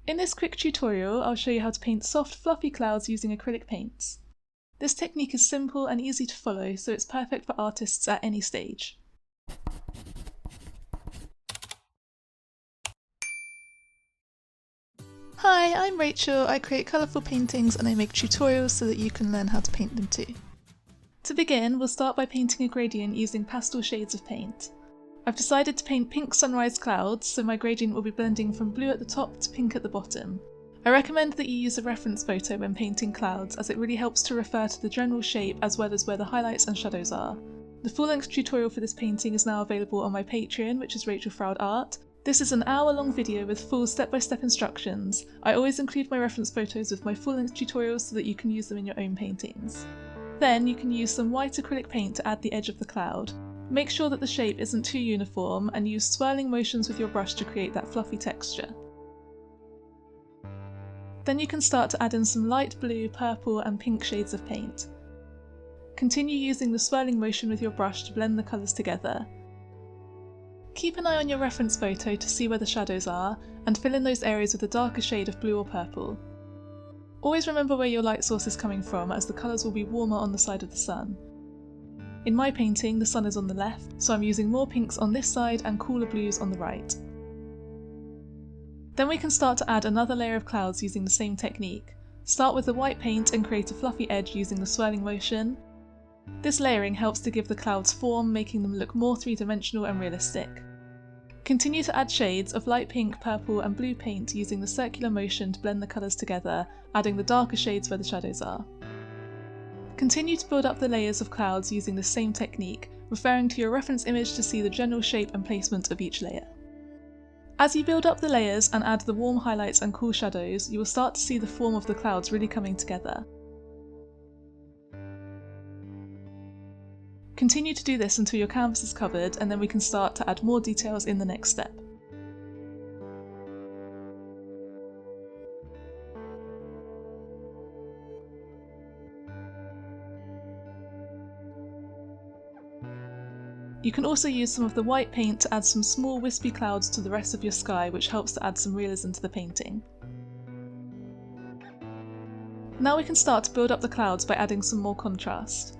In this quick tutorial, I'll show you how to paint soft, fluffy clouds using acrylic paints. This technique is simple and easy to follow, so it's perfect for artists at any stage. Hi, I'm Rachel. I create colourful paintings and I make tutorials so that you can learn how to paint them too. To begin, we'll start by painting a gradient using pastel shades of paint. I've decided to paint pink sunrise clouds, so my gradient will be blending from blue at the top to pink at the bottom. I recommend that you use a reference photo when painting clouds, as it really helps to refer to the general shape as well as where the highlights and shadows are. The full-length tutorial for this painting is now available on my Patreon, which is Rachel Froud Art. This is an hour-long video with full step-by-step instructions. I always include my reference photos with my full-length tutorials so that you can use them in your own paintings. Then you can use some white acrylic paint to add the edge of the cloud. Make sure that the shape isn't too uniform and use swirling motions with your brush to create that fluffy texture. Then you can start to add in some light blue, purple and pink shades of paint. Continue using the swirling motion with your brush to blend the colours together. Keep an eye on your reference photo to see where the shadows are and fill in those areas with a darker shade of blue or purple. Always remember where your light source is coming from, as the colours will be warmer on the side of the sun. In my painting, the sun is on the left, so I'm using more pinks on this side and cooler blues on the right. Then we can start to add another layer of clouds using the same technique. Start with the white paint and create a fluffy edge using the swirling motion. This layering helps to give the clouds form, making them look more three-dimensional and realistic. Continue to add shades of light pink, purple and blue paint using the circular motion to blend the colours together, adding the darker shades where the shadows are. Continue to build up the layers of clouds using the same technique, referring to your reference image to see the general shape and placement of each layer. As you build up the layers and add the warm highlights and cool shadows, you will start to see the form of the clouds really coming together. Continue to do this until your canvas is covered, and then we can start to add more details in the next step. You can also use some of the white paint to add some small wispy clouds to the rest of your sky, which helps to add some realism to the painting. Now we can start to build up the clouds by adding some more contrast.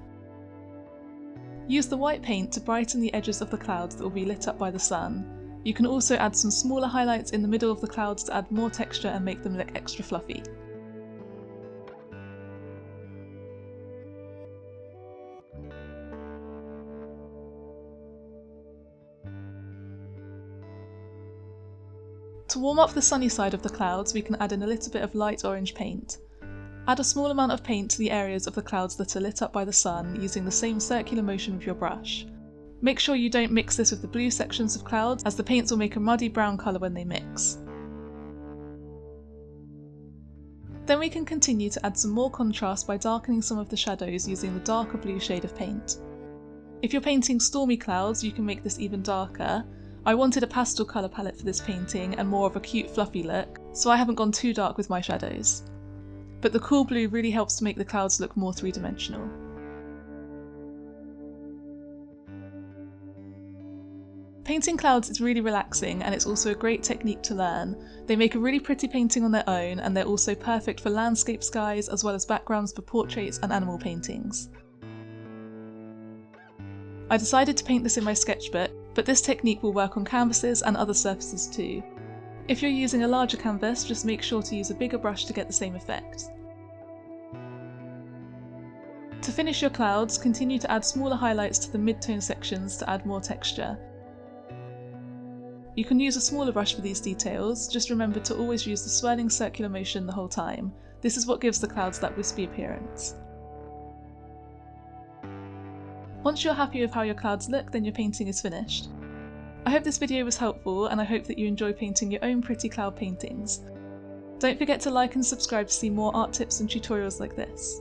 Use the white paint to brighten the edges of the clouds that will be lit up by the sun. You can also add some smaller highlights in the middle of the clouds to add more texture and make them look extra fluffy. To warm up the sunny side of the clouds, we can add in a little bit of light orange paint. Add a small amount of paint to the areas of the clouds that are lit up by the sun using the same circular motion with your brush. Make sure you don't mix this with the blue sections of clouds, as the paints will make a muddy brown colour when they mix. Then we can continue to add some more contrast by darkening some of the shadows using the darker blue shade of paint. If you're painting stormy clouds, you can make this even darker. I wanted a pastel colour palette for this painting and more of a cute fluffy look, so I haven't gone too dark with my shadows. But the cool blue really helps to make the clouds look more three-dimensional. Painting clouds is really relaxing, and it's also a great technique to learn. They make a really pretty painting on their own, and they're also perfect for landscape skies as well as backgrounds for portraits and animal paintings. I decided to paint this in my sketchbook, but this technique will work on canvases and other surfaces too. If you're using a larger canvas, just make sure to use a bigger brush to get the same effect. To finish your clouds, continue to add smaller highlights to the mid-tone sections to add more texture. You can use a smaller brush for these details, just remember to always use the swirling circular motion the whole time. This is what gives the clouds that wispy appearance. Once you're happy with how your clouds look, then your painting is finished. I hope this video was helpful, and I hope that you enjoy painting your own pretty cloud paintings. Don't forget to like and subscribe to see more art tips and tutorials like this.